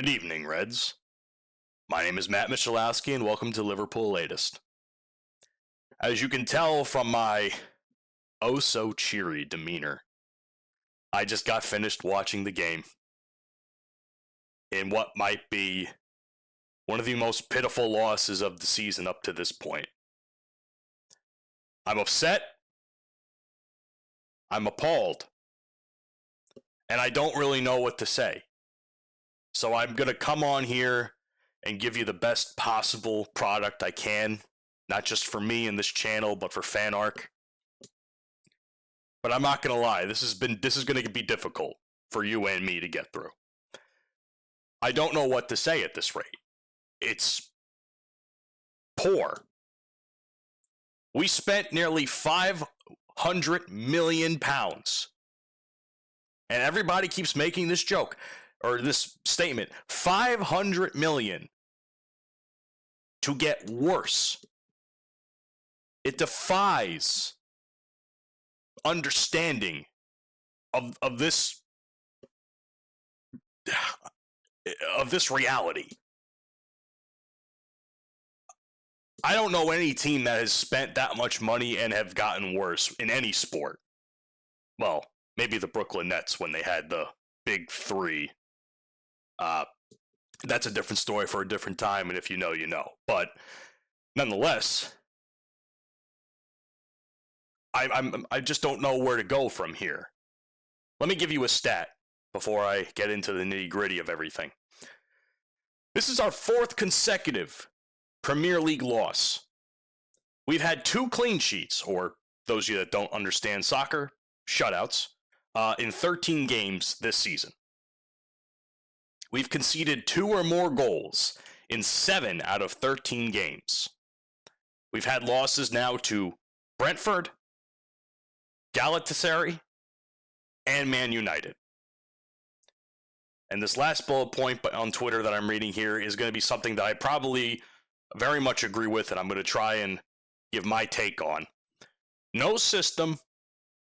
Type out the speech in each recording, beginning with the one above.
Good evening, Reds. My name is Mathew Mysholowsky, and welcome to Liverpool Latest. As you can tell from my oh-so-cheery demeanor, I just got finished watching the game in what might be one of the most pitiful losses of the season up to this point. I'm upset, I'm appalled, and I don't really know what to say. So I'm going to come on here and give you the best possible product I can, not just for me and this channel, but for FanArc. But I'm not going to lie, this is going to be difficult for you and me to get through. I don't know what to say at this rate. It's poor. We spent nearly £500 million, and everybody keeps making this joke or this statement, 500 million to get worse. It defies understanding of this reality. I don't know any team that has spent that much money and have gotten worse in any sport. Well, maybe the Brooklyn Nets when they had the big three. That's a different story for a different time, and if you know, you know. But nonetheless, I just don't know where to go from here. Let me give you a stat before I get into the nitty-gritty of everything. This is our fourth consecutive Premier League loss. We've had 2 clean sheets, or those of you that don't understand soccer, shutouts, in 13 games this season. We've conceded 2 or more goals in 7 out of 13 games. We've had losses now to Brentford, Galatasaray, and Man United. And this last bullet point on Twitter that I'm reading here is going to be something that I probably very much agree with, and I'm going to try and give my take on. No system,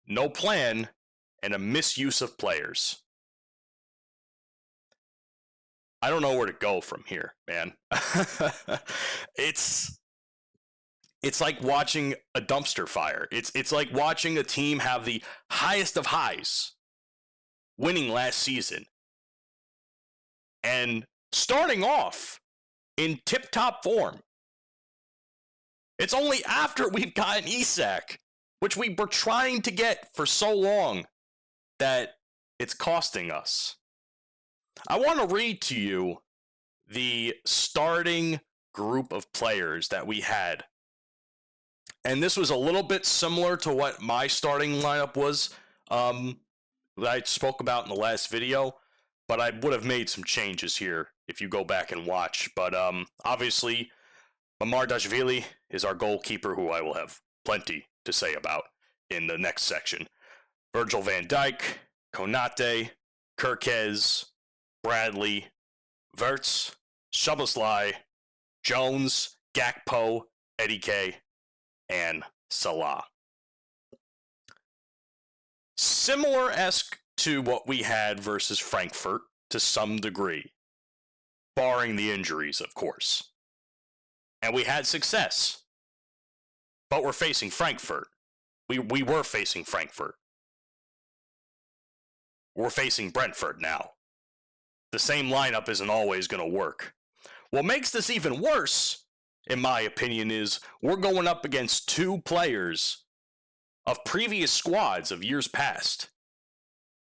no plan, and a misuse of players. I don't know where to go from here, man. It's like watching a dumpster fire. It's like watching a team have the highest of highs, winning last season, and starting off in tip-top form. It's only after we've gotten Isak, which we were trying to get for so long, that it's costing us. I want to read to you the starting group of players that we had. And this was a little bit similar to what my starting lineup was that I spoke about in the last video, but I would have made some changes here if you go back and watch. But obviously, Mamardashvili is our goalkeeper, who I will have plenty to say about in the next section. Virgil van Dijk, Konate, Kirkez, Bradley, Wirtz, Szoboszlai, Jones, Gakpo, Edike, and Salah. Similar-esque to what we had versus Frankfurt to some degree, barring the injuries, of course. And we had success, but we're facing Frankfurt. We were facing Frankfurt. We're facing Brentford now. The same lineup isn't always going to work. What makes this even worse, in my opinion, is we're going up against 2 players of previous squads of years past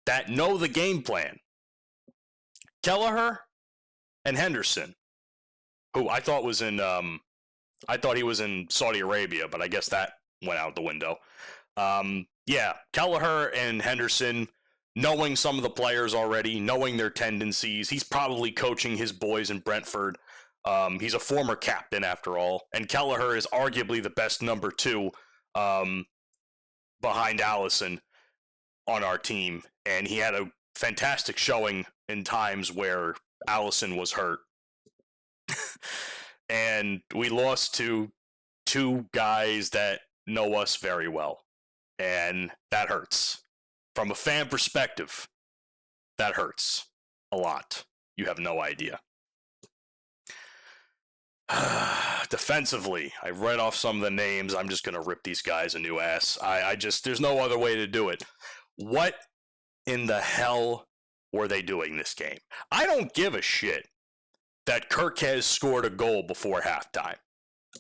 that know the game plan. Kelleher and Henderson, who I thought was in, I thought he was in Saudi Arabia, but I guess that went out the window. Yeah, Kelleher and Henderson, knowing some of the players already, knowing their tendencies. He's probably coaching his boys in Brentford. He's a former captain, after all. And Kelleher is arguably the best number 2 behind Alisson on our team. And he had a fantastic showing in times where Alisson was hurt. And we lost to 2 guys that know us very well. And that hurts. From a fan perspective, that hurts a lot. You have no idea. Defensively, I read off some of the names. I'm just going to rip these guys a new ass. I just, there's no other way to do it. What in the hell were they doing this game? I don't give a shit that Kirkez scored a goal before halftime.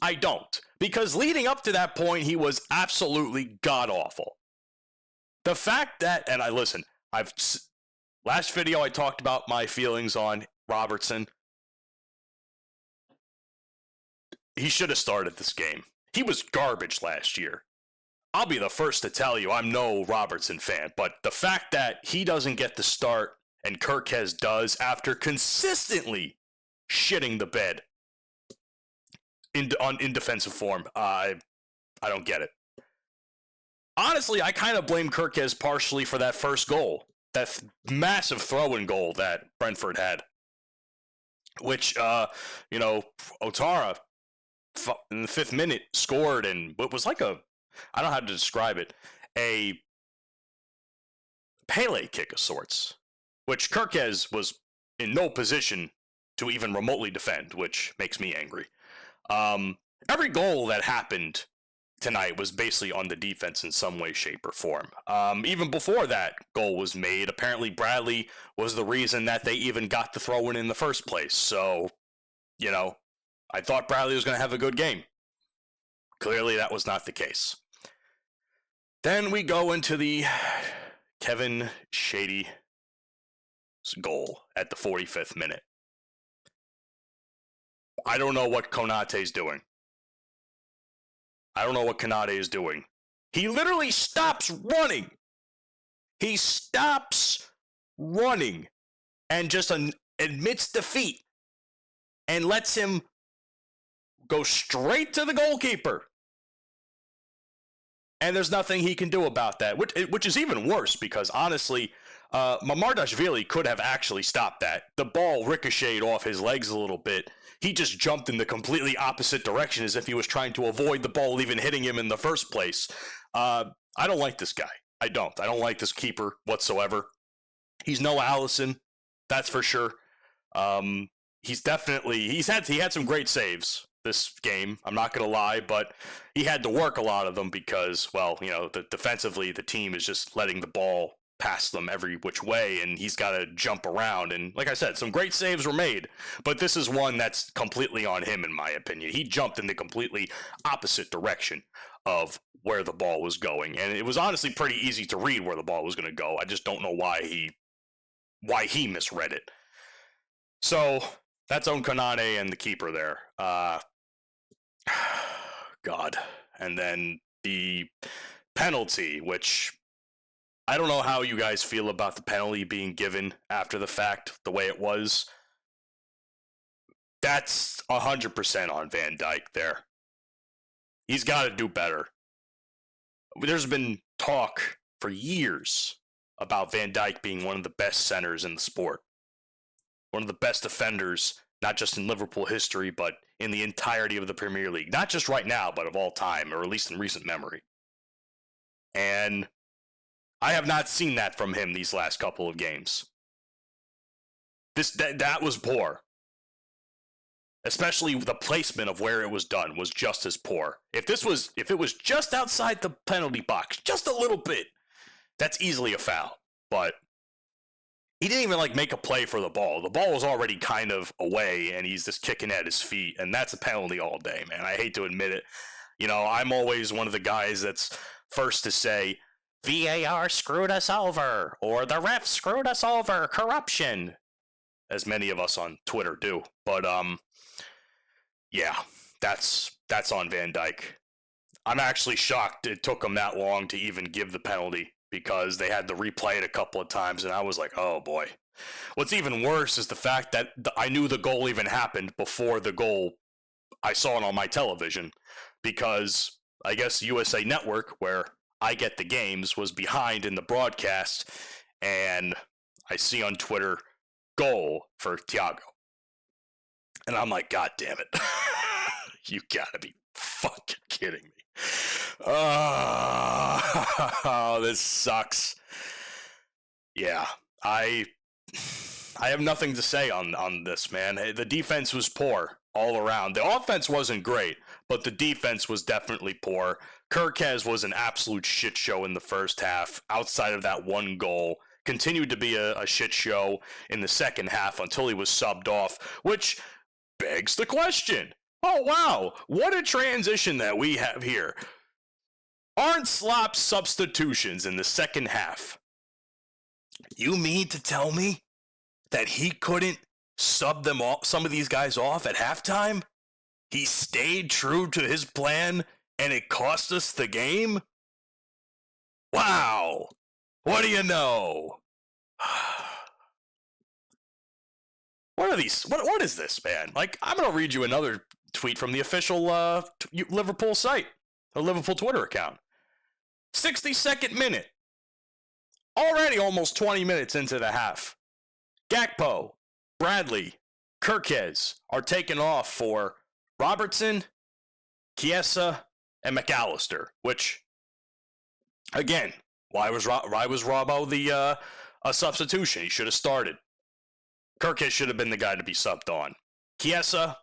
I don't. Because leading up to that point, he was absolutely god-awful. The fact that, and last video I talked about my feelings on Robertson. He should have started this game. He was garbage last year. I'll be the first to tell you I'm no Robertson fan, but the fact that he doesn't get the start and Kirkez does after consistently shitting the bed in defensive form, I don't get it. Honestly, I kind of blame Kirkez partially for that first goal, that massive throw-in goal that Brentford had, which, Otara, in the 5th minute, scored, and what was like I don't know how to describe it, a Pele kick of sorts, which Kirkez was in no position to even remotely defend, which makes me angry. Every goal that happened tonight was basically on the defense in some way, shape, or form. Even before that goal was made, apparently Bradley was the reason that they even got the throw-in in the first place. So, I thought Bradley was going to have a good game. Clearly, that was not the case. Then we go into the Kevin Shady goal at the 45th minute. I don't know what Konate's doing. He literally stops running. He stops running and just admits defeat and lets him go straight to the goalkeeper. And there's nothing he can do about that, which is even worse because, honestly, Mamardashvili could have actually stopped that. The ball ricocheted off his legs a little bit. He just jumped in the completely opposite direction as if he was trying to avoid the ball even hitting him in the first place. I don't like this guy. I don't like this keeper whatsoever. He's no Allison, that's for sure. He had some great saves this game, I'm not going to lie, but he had to work a lot of them because, defensively, the team is just letting the ball pass them every which way, and he's got to jump around. And like I said, some great saves were made, but this is one that's completely on him, in my opinion. He jumped in the completely opposite direction of where the ball was going, and it was honestly pretty easy to read where the ball was going to go. I just don't know why he misread it. So that's on Konate and the keeper there. God. And then the penalty, which I don't know how you guys feel about the penalty being given after the fact, the way it was. That's 100% on Van Dijk there. He's got to do better. There's been talk for years about Van Dijk being one of the best centers in the sport. One of the best defenders, not just in Liverpool history, but in the entirety of the Premier League. Not just right now, but of all time, or at least in recent memory. And I have not seen that from him these last couple of games. That was poor. Especially the placement of where it was done was just as poor. If it was just outside the penalty box, just a little bit, that's easily a foul. But he didn't even make a play for the ball. The ball was already kind of away, and he's just kicking at his feet, and that's a penalty all day, man. I hate to admit it. I'm always one of the guys that's first to say, VAR screwed us over, or the ref screwed us over, corruption, as many of us on Twitter do. But, yeah, that's on Van Dijk. I'm actually shocked it took him that long to even give the penalty, because they had to replay it a couple of times, and I was like, oh boy. What's even worse is the fact that I knew the goal even happened before the goal. I saw it on my television, because I guess USA Network, where I get the games, was behind in the broadcast, and I see on Twitter, goal for Thiago. And I'm like, God damn it. You gotta be fucking kidding me. Oh, this sucks. Yeah, I I have nothing to say on this, man. The defense was poor all around. The offense wasn't great, but the defense was definitely poor. Kirkez was an absolute shit show in the first half, outside of that one goal. Continued to be a shit show in the second half until he was subbed off, which begs the question. Oh, wow. What a transition that we have here. Aren't Slop's substitutions in the second half? You mean to tell me that he couldn't sub them all, some of these guys off at halftime? He stayed true to his plan and it cost us the game? Wow. What do you know? What are these? What is this, man? Like, I'm going to read you another tweet from the official Liverpool site, the Liverpool Twitter account. 62nd minute. Already almost 20 minutes into the half. Gakpo, Bradley, Kirkez are taken off for Robertson, Chiesa, and McAllister, which, again, why was Robbo the a substitution? He should have started. Kirkez should have been the guy to be subbed on. Chiesa,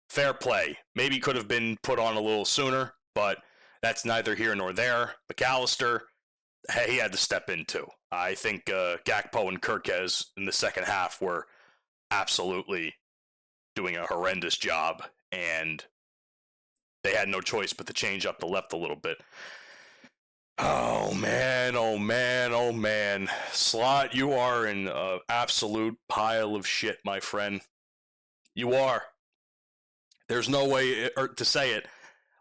fair play. Maybe could have been put on a little sooner, but that's neither here nor there. McAllister, he had to step in too. I think Gakpo and Kirkez in the second half were absolutely doing a horrendous job, and they had no choice but to change up the left a little bit. Oh, man, oh, man, oh, man. Slot, you are an absolute pile of shit, my friend. You are. There's no way to say it.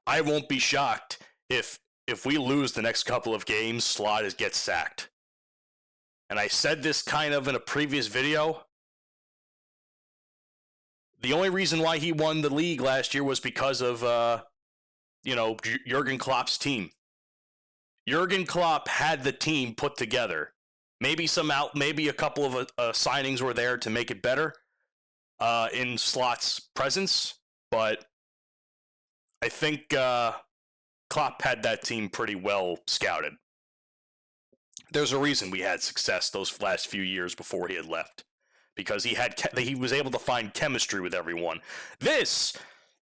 I won't be shocked if we lose the next couple of games, Slot gets sacked. And I said this kind of in a previous video. The only reason why he won the league last year was because of, Jurgen Klopp's team. Jurgen Klopp had the team put together. Maybe a couple of signings were there to make it better in Slot's presence, but I think Klopp had that team pretty well scouted. There's a reason we had success those last few years before he had left, because he was able to find chemistry with everyone. This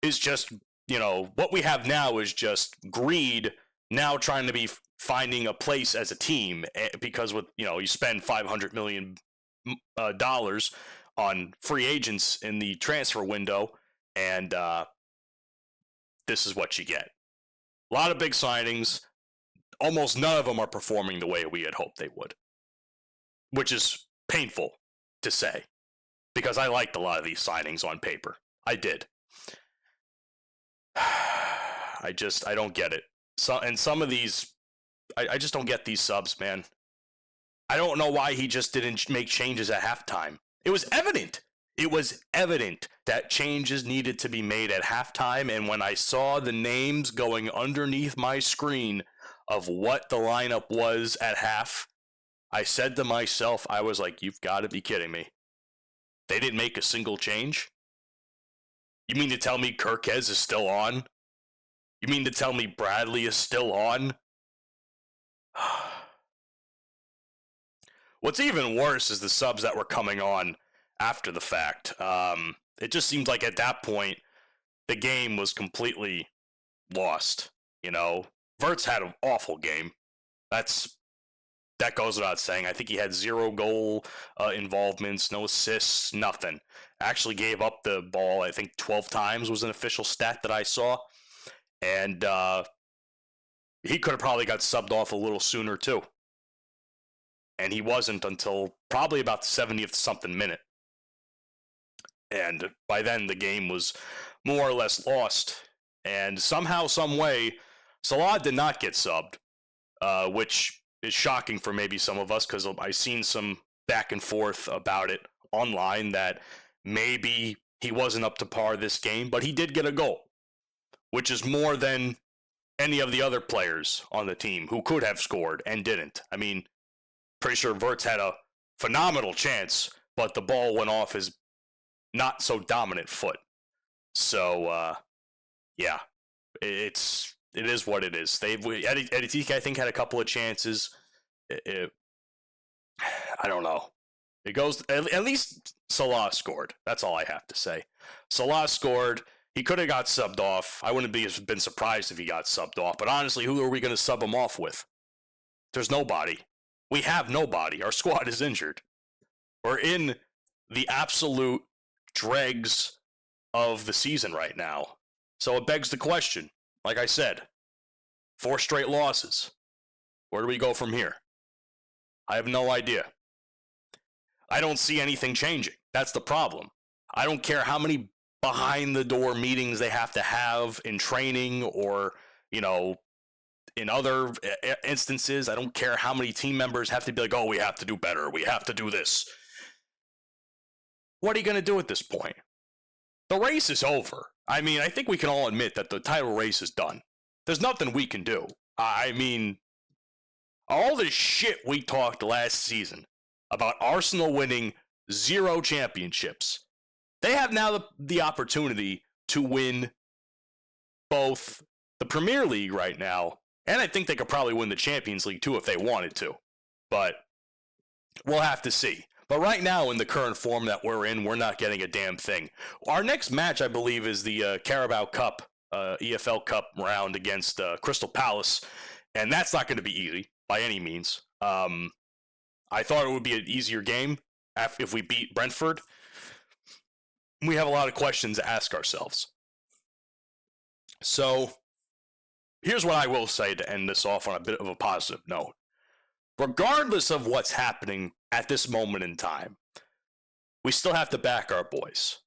is just, what we have now is just greed now trying to be finding a place as a team, because with, you spend $500 million on free agents in the transfer window, and this is what you get. A lot of big signings. Almost none of them are performing the way we had hoped they would, which is painful to say, because I liked a lot of these signings on paper. I did. I don't get it. Some of these, I just don't get these subs, man. I don't know why he just didn't make changes at halftime. It was evident. It was evident that changes needed to be made at halftime, and when I saw the names going underneath my screen of what the lineup was at half, I said to myself, I was like, you've got to be kidding me. They didn't make a single change? You mean to tell me Kirkez is still on? You mean to tell me Bradley is still on? What's even worse is the subs that were coming on after the fact. It just seems like at that point, the game was completely lost. Verts had an awful game. That goes without saying. I think he had 0 goal involvements, no assists, nothing. Actually gave up the ball, I think 12 times was an official stat that I saw. And he could have probably got subbed off a little sooner too. And he wasn't until probably about the 70th something minute. And by then the game was more or less lost. And somehow, some way, Salah did not get subbed, which is shocking for maybe some of us, because I've seen some back and forth about it online that maybe he wasn't up to par this game, but he did get a goal, which is more than any of the other players on the team who could have scored and didn't. I mean, pretty sure Verts had a phenomenal chance, but the ball went off his not so dominant foot. So, yeah, it is what it is. Eddie Teke, I think, had a couple of chances. I don't know. It goes, at least Salah scored. That's all I have to say. Salah scored. He could have got subbed off. I wouldn't been surprised if he got subbed off. But honestly, who are we going to sub him off with? There's nobody. We have nobody. Our squad is injured. We're in the absolute dregs of the season right now. So it begs the question. Like I said, 4 straight losses. Where do we go from here? I have no idea. I don't see anything changing. That's the problem. I don't care how many behind-the-door meetings they have to have in training or, in other instances. I don't care how many team members have to be like, oh, we have to do better. We have to do this. What are you going to do at this point? The race is over. I mean, I think we can all admit that the title race is done. There's nothing we can do. I mean, all the shit we talked last season about Arsenal winning 0 championships, they have now the opportunity to win both the Premier League right now, and I think they could probably win the Champions League too if they wanted to. But we'll have to see. But right now, in the current form that we're in, we're not getting a damn thing. Our next match, I believe, is the Carabao Cup, EFL Cup round against Crystal Palace, and that's not going to be easy by any means. I thought it would be an easier game if we beat Brentford. We have a lot of questions to ask ourselves. So, here's what I will say to end this off on a bit of a positive note. Regardless of what's happening at this moment in time, we still have to back our boys.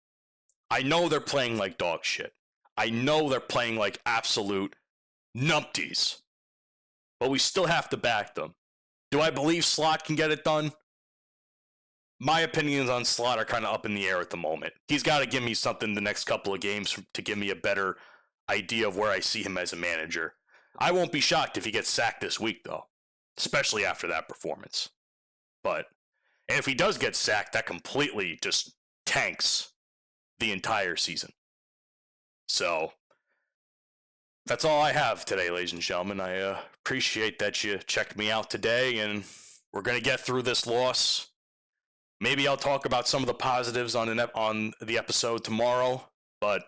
I know they're playing like dog shit. I know they're playing like absolute numpties. But we still have to back them. Do I believe Slot can get it done? My opinions on Slot are kind of up in the air at the moment. He's got to give me something the next couple of games to give me a better idea of where I see him as a manager. I won't be shocked if he gets sacked this week, though, especially after that performance. And if he does get sacked, that completely just tanks the entire season. So, that's all I have today, ladies and gentlemen. I appreciate that you checked me out today, and we're going to get through this loss. Maybe I'll talk about some of the positives on the episode tomorrow, but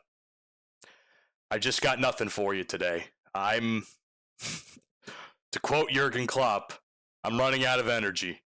I just got nothing for you today. To quote Jurgen Klopp, I'm running out of energy.